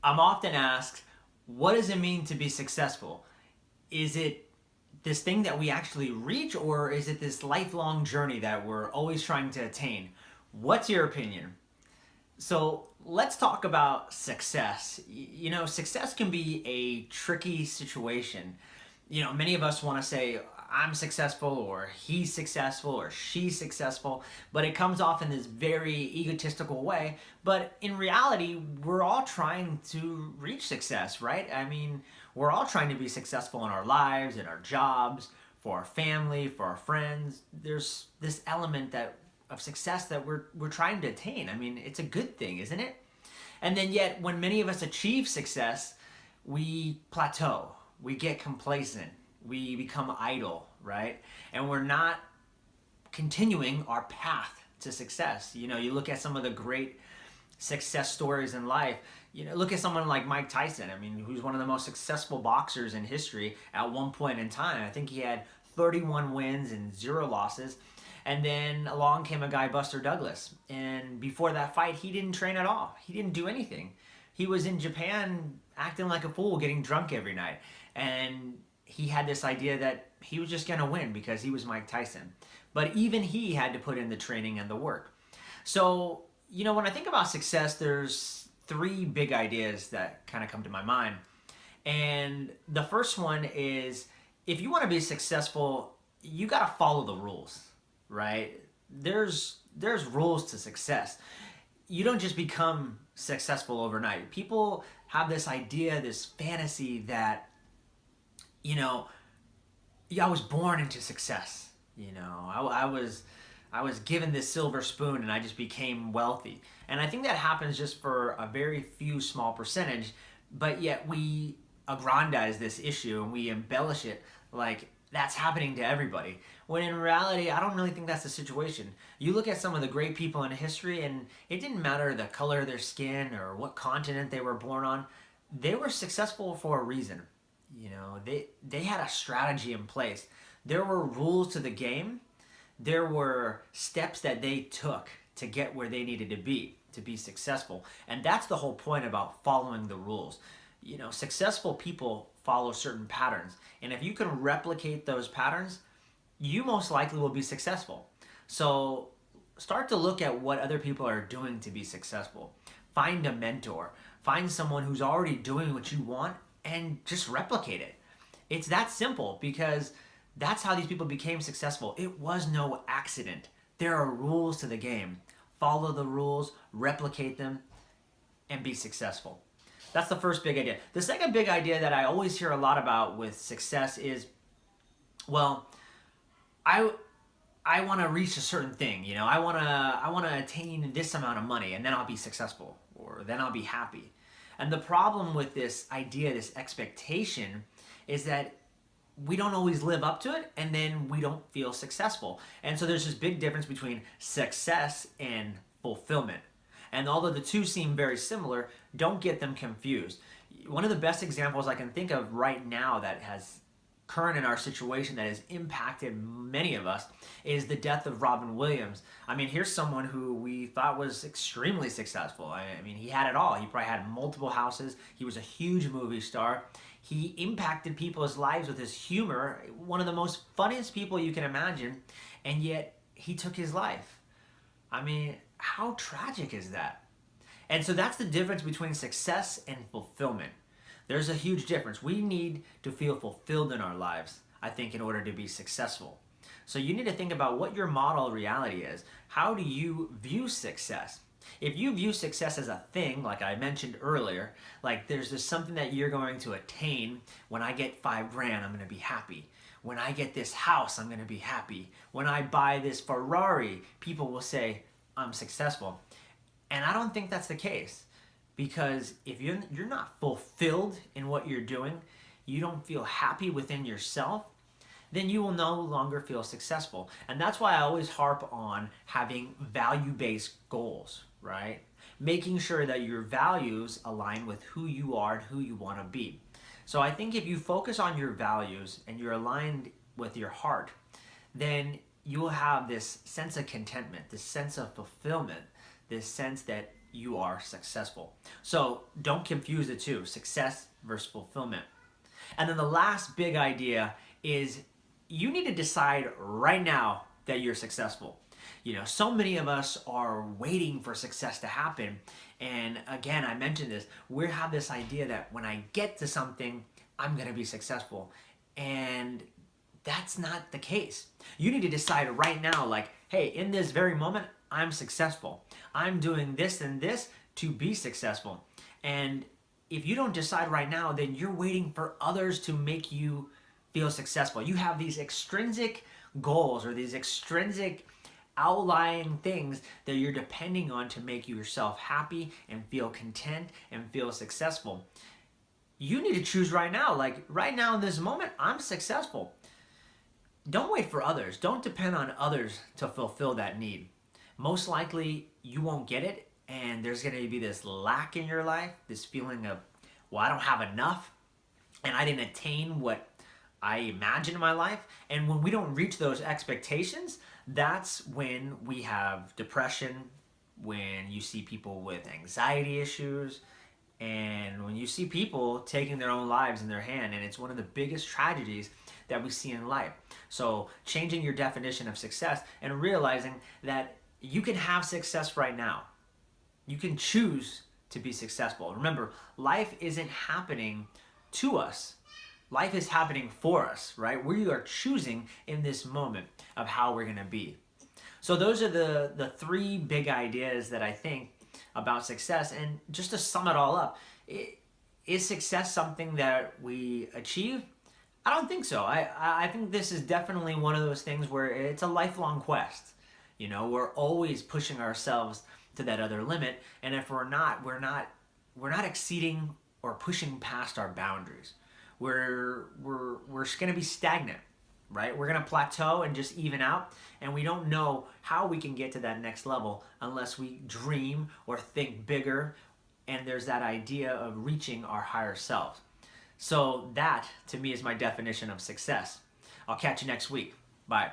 I'm often asked, what does it mean to be successful? Is it this thing that we actually reach, or is it this lifelong journey that we're always trying to attain? What's your opinion? So let's talk about success. Success can be a tricky situation. Many of us want to say, I'm successful, or he's successful, or she's successful, but it comes off in this very egotistical way. But in reality, we're all trying to reach success, right? I mean, we're all trying to be successful in our lives, in our jobs, for our family, for our friends. There's this element that of success that we're trying to attain. I mean, it's a good thing, isn't it? And then yet, when many of us achieve success, we plateau, we get complacent, we become idle, right? And we're not continuing our path to success. You look at some of the great success stories in life. Look at someone like Mike Tyson. I mean, who's one of the most successful boxers in history at one point in time. I think he had 31 wins and 0 losses. And then along came a guy, Buster Douglas. And before that fight, he didn't train at all. He didn't do anything. He was in Japan acting like a fool, getting drunk every night. And he had this idea that he was just going to win because he was Mike Tyson. But even he had to put in the training and the work. So, when I think about success, there's 3 big ideas that kind of come to my mind. And the first one is, if you want to be successful, you got to follow the rules, right? There's rules to success. You don't just become successful overnight. People have this idea, this fantasy that, I was born into success. I was given this silver spoon and I just became wealthy. And I think that happens just for a very few small percentage, but yet we aggrandize this issue and we embellish it like that's happening to everybody. When in reality, I don't really think that's the situation. You look at some of the great people in history and it didn't matter the color of their skin or what continent they were born on. They were successful for a reason. They had a strategy in place. There were rules to the game. There were steps that they took to get where they needed to be successful. And that's the whole point about following the rules. Successful people follow certain patterns. And if you can replicate those patterns, you most likely will be successful. So start to look at what other people are doing to be successful. Find a mentor. Find someone who's already doing what you want and just replicate it. It's that simple because that's how these people became successful. It was no accident. There are rules to the game. Follow the rules, replicate them, and be successful. That's the first big idea. The second big idea that I always hear a lot about with success is, well, I want to reach a certain thing. I want to attain this amount of money, and then I'll be successful, or then I'll be happy. And the problem with this idea, this expectation, is that we don't always live up to it, and then we don't feel successful. And so there's this big difference between success and fulfillment. And although the two seem very similar, don't get them confused. One of the best examples I can think of right now that has current in our situation that has impacted many of us is the death of Robin Williams. I mean, here's someone who we thought was extremely successful. I mean, he had it all. He probably had multiple houses. He was a huge movie star. He impacted people's lives with his humor, one of the most funniest people you can imagine, and yet he took his life. I mean, how tragic is that? And so that's the difference between success and fulfillment. There's a huge difference. We need to feel fulfilled in our lives, I think, in order to be successful. So you need to think about what your model reality is. How do you view success? If you view success as a thing, like I mentioned earlier, like there's just something that you're going to attain. When I get $5,000, I'm going to be happy. When I get this house, I'm going to be happy. When I buy this Ferrari, people will say, I'm successful. And I don't think that's the case. Because if you're not fulfilled in what you're doing, you don't feel happy within yourself, then you will no longer feel successful. And that's why I always harp on having value-based goals, right? Making sure that your values align with who you are and who you want to be. So I think if you focus on your values and you're aligned with your heart, then you will have this sense of contentment, this sense of fulfillment, this sense that you are successful. So don't confuse the two, success versus fulfillment. And then the last big idea is you need to decide right now that you're successful. So many of us are waiting for success to happen. And again, I mentioned this, we have this idea that when I get to something, I'm going to be successful. And that's not the case. You need to decide right now, like, hey, in this very moment, I'm successful. I'm doing this and this to be successful. And if you don't decide right now, then you're waiting for others to make you feel successful. You have these extrinsic goals or these extrinsic outlying things that you're depending on to make yourself happy and feel content and feel successful. You need to choose right now. Like right now in this moment, I'm successful. Don't wait for others. Don't depend on others to fulfill that need. Most likely you won't get it, and there's going to be this lack in your life, this feeling of, well, I don't have enough and I didn't attain what I imagined in my life. And when we don't reach those expectations, that's when we have depression, when you see people with anxiety issues, and when you see people taking their own lives in their hand. And it's one of the biggest tragedies that we see in life. So changing your definition of success and realizing that you can have success right now. You can choose to be successful. Remember, life isn't happening to us. Life is happening for us, right? We are choosing in this moment of how we're going to be. So those are the three big ideas that I think about success. And just to sum it all up, is success something that we achieve? I don't think so. I think this is definitely one of those things where it's a lifelong quest. We're always pushing ourselves to that other limit, and if we're not exceeding or pushing past our boundaries. We're going to be stagnant, right? We're going to plateau and just even out, and we don't know how we can get to that next level unless we dream or think bigger, and there's that idea of reaching our higher self. So that, to me, is my definition of success. I'll catch you next week. Bye.